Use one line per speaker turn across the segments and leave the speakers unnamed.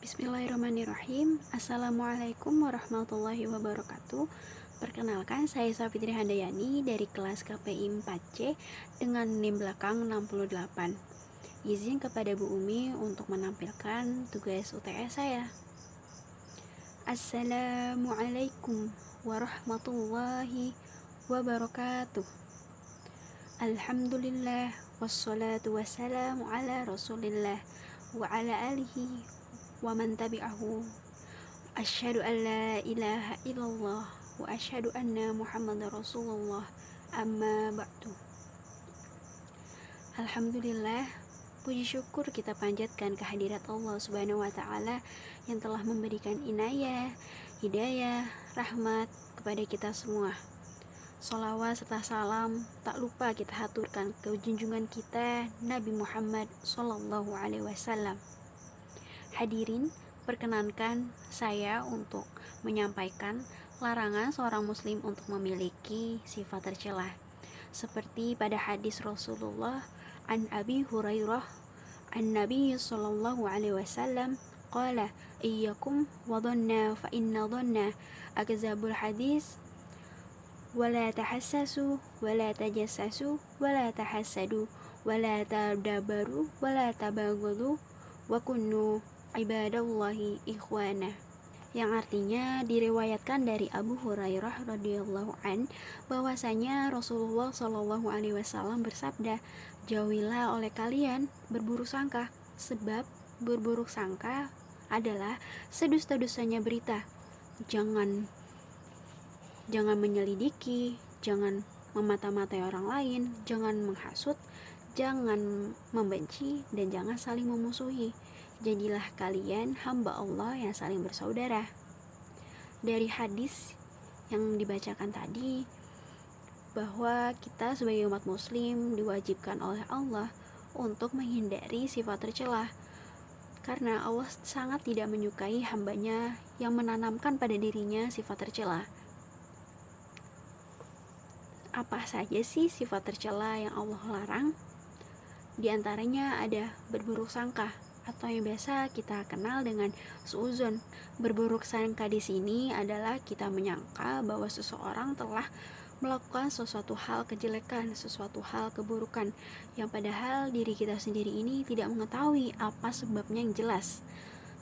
Bismillahirrahmanirrahim. Assalamualaikum warahmatullahi wabarakatuh. Perkenalkan, saya Safitri Handayani dari kelas KPI 4C dengan NIM belakang 68. Izin kepada Bu Umi untuk menampilkan tugas UTS saya. Assalamualaikum warahmatullahi wabarakatuh. Alhamdulillah wassalatu wassalamu ala rasulillah wa ala alihi wa man tabi'ahu. Asyhadu an la ilaha illallah wa asyhadu anna Muhammadar Rasulullah. Amma ba'du. Alhamdulillah, puji syukur kita panjatkan kehadirat Allah Subhanahu wa taala yang telah memberikan inayah, hidayah, rahmat kepada kita semua. Sholawat serta salam tak lupa kita haturkan ke junjungan kita Nabi Muhammad sallallahu alaihi wasallam. Hadirin, perkenankan saya untuk menyampaikan larangan seorang muslim untuk memiliki sifat tercela. Seperti pada hadis Rasulullah an Abi Hurairah an Nabi sallallahu alaihi wasallam qala iyyakum wa dhanna fa inna dhanna akzabul hadis wala tahassasu wala tajassasu wala tahassadu wala tadabaru wala tabaghadu wa kunu ibadallahi ikhwana, yang artinya diriwayatkan dari Abu Hurairah radhiyallahu an bahwasanya Rasulullah shallallahu alaihi wasallam bersabda, jauhilah oleh kalian berburuk sangka, sebab berburuk sangka adalah sedusta-dustanya berita. Jangan menyelidiki, jangan memata-matai orang lain, jangan menghasut, jangan membenci, dan jangan saling memusuhi. Jadilah kalian hamba Allah yang saling bersaudara. Dari hadis yang dibacakan tadi, bahwa kita sebagai umat muslim diwajibkan oleh Allah untuk menghindari sifat tercela, karena Allah sangat tidak menyukai hambanya yang menanamkan pada dirinya sifat tercela. Apa saja sih sifat tercela yang Allah larang? Di antaranya ada berburuk sangka, atau yang biasa kita kenal dengan suudzon. Berburuk sangka di sini adalah kita menyangka bahwa seseorang telah melakukan sesuatu hal kejelekan, sesuatu hal keburukan, yang padahal diri kita sendiri ini tidak mengetahui apa sebabnya yang jelas.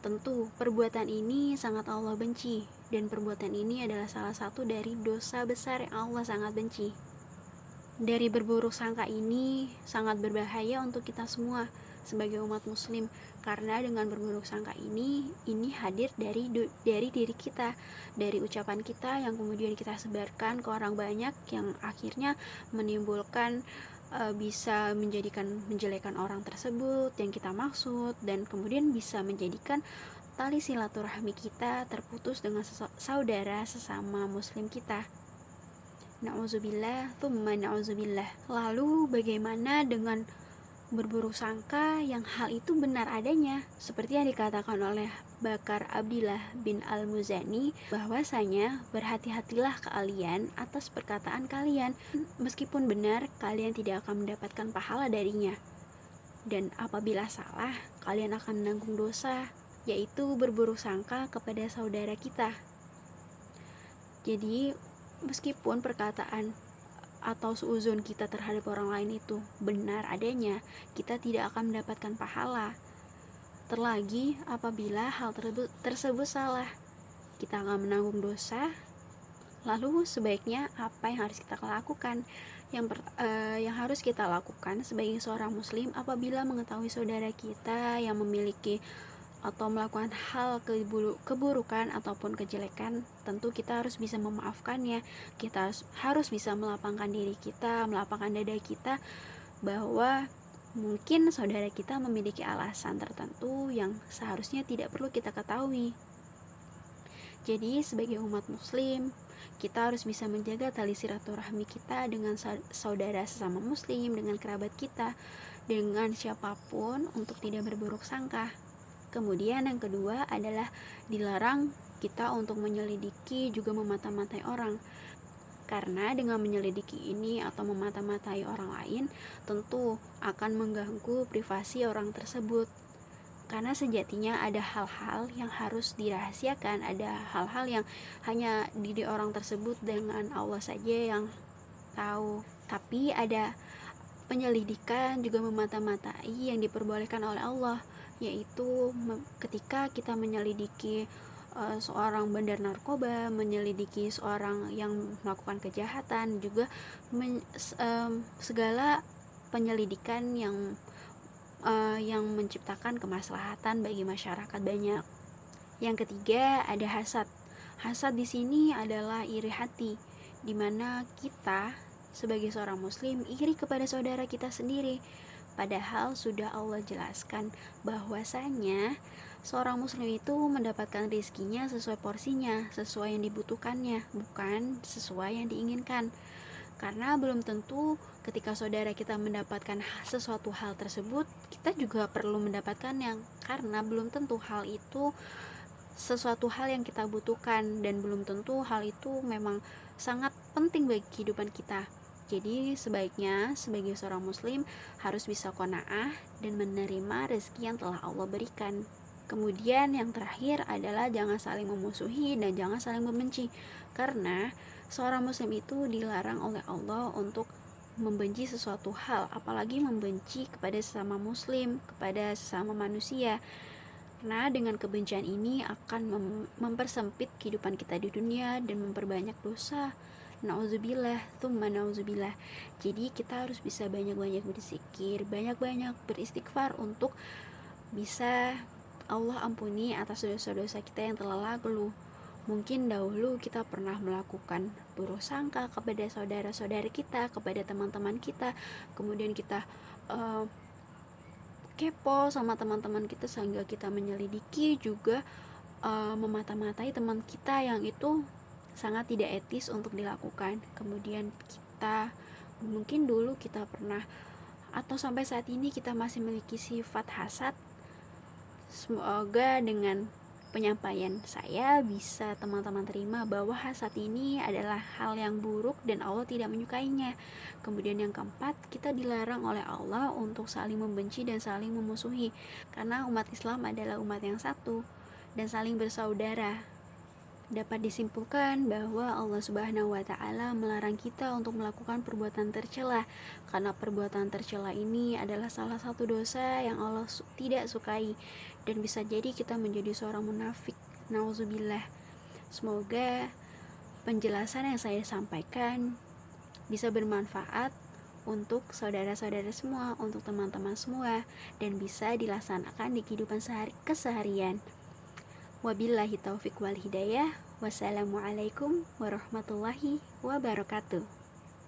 Tentu perbuatan ini sangat Allah benci, dan perbuatan ini adalah salah satu dari dosa besar yang Allah sangat benci. Dari berburuk sangka ini sangat berbahaya untuk kita semua sebagai umat muslim, karena dengan berburuk sangka ini hadir dari diri kita, dari ucapan kita yang kemudian kita sebarkan ke orang banyak, yang akhirnya menimbulkan bisa menjelekan orang tersebut yang kita maksud, dan kemudian bisa menjadikan tali silaturahmi kita terputus dengan saudara sesama muslim kita. Na'udzubillah, tsumma na'udzubillah. Lalu bagaimana dengan berburuk sangka yang hal itu benar adanya, seperti yang dikatakan oleh Bakar Abdillah bin Al-Muzani, bahwasanya berhati-hatilah kalian atas perkataan kalian, meskipun benar kalian tidak akan mendapatkan pahala darinya, dan apabila salah kalian akan menanggung dosa, yaitu berburuk sangka kepada saudara kita. Jadi meskipun perkataan atau suudzon kita terhadap orang lain itu benar adanya, kita tidak akan mendapatkan pahala. Terlagi apabila hal tersebut salah, kita akan menanggung dosa. Lalu sebaiknya apa yang harus kita lakukan? Yang harus kita lakukan sebagai seorang muslim apabila mengetahui saudara kita yang memiliki atau melakukan hal keburukan ataupun kejelekan, tentu kita harus bisa memaafkannya. Kita harus bisa melapangkan diri kita, melapangkan dada kita, bahwa mungkin saudara kita memiliki alasan tertentu yang seharusnya tidak perlu kita ketahui. Jadi sebagai umat muslim, kita harus bisa menjaga tali silaturahmi kita dengan saudara sesama muslim, dengan kerabat kita, dengan siapapun, untuk tidak berburuk sangka. Kemudian yang kedua adalah dilarang kita untuk menyelidiki juga memata-matai orang, karena dengan menyelidiki ini atau memata-matai orang lain tentu akan mengganggu privasi orang tersebut, Karena sejatinya ada hal-hal yang harus dirahasiakan, ada hal-hal yang hanya diri orang tersebut dengan Allah saja yang tahu. Tapi ada penyelidikan juga memata-matai yang diperbolehkan oleh Allah, yaitu ketika kita menyelidiki seorang bandar narkoba, menyelidiki seorang yang melakukan kejahatan, juga segala penyelidikan yang menciptakan kemaslahatan bagi masyarakat banyak. Yang ketiga ada hasad. Hasad di sini adalah iri hati, di mana kita sebagai seorang muslim iri kepada saudara kita sendiri. Padahal sudah Allah jelaskan bahwasanya seorang muslim itu mendapatkan rezekinya sesuai porsinya, sesuai yang dibutuhkannya, bukan sesuai yang diinginkan. Karena belum tentu ketika saudara kita mendapatkan sesuatu hal tersebut, kita juga perlu mendapatkannya. Karena belum tentu hal itu sesuatu hal yang kita butuhkan, dan belum tentu hal itu memang sangat penting bagi kehidupan kita. Jadi sebaiknya sebagai seorang muslim harus bisa qanaah dan menerima rezeki yang telah Allah berikan. Kemudian yang terakhir adalah jangan saling memusuhi dan jangan saling membenci. Karena seorang muslim itu dilarang oleh Allah untuk membenci sesuatu hal, apalagi membenci kepada sesama muslim, kepada sesama manusia. Karena dengan kebencian ini akan mempersempit kehidupan kita di dunia dan memperbanyak dosa. Nauzubillah, tsumma nauzubillah. Jadi kita harus bisa banyak-banyak berzikir, banyak-banyak beristighfar untuk bisa Allah ampuni atas dosa-dosa kita yang telah lalu. Mungkin dahulu kita pernah melakukan buruk sangka kepada saudara-saudara kita, kepada teman-teman kita, kemudian kita kepo sama teman-teman kita sehingga kita menyelidiki juga memata-matai teman kita yang itu sangat tidak etis untuk dilakukan. Kemudian kita mungkin dulu kita pernah atau sampai saat ini kita masih memiliki sifat hasad. Semoga dengan penyampaian saya bisa teman-teman terima bahwa hasad ini adalah hal yang buruk dan Allah tidak menyukainya. Kemudian yang keempat, kita dilarang oleh Allah untuk saling membenci dan saling memusuhi, karena umat Islam adalah umat yang satu dan saling bersaudara. Dapat disimpulkan bahwa Allah Subhanahu wa Ta'ala melarang kita untuk melakukan perbuatan tercela, karena perbuatan tercela ini adalah salah satu dosa yang Allah tidak sukai, dan bisa jadi kita menjadi seorang munafik. Nauzubillah. Semoga penjelasan yang saya sampaikan bisa bermanfaat untuk saudara-saudara semua, untuk teman-teman semua, dan bisa dilaksanakan di kehidupan keseharian. Wabillahi taufik wal hidayah. Wassalamualaikum warahmatullahi wabarakatuh.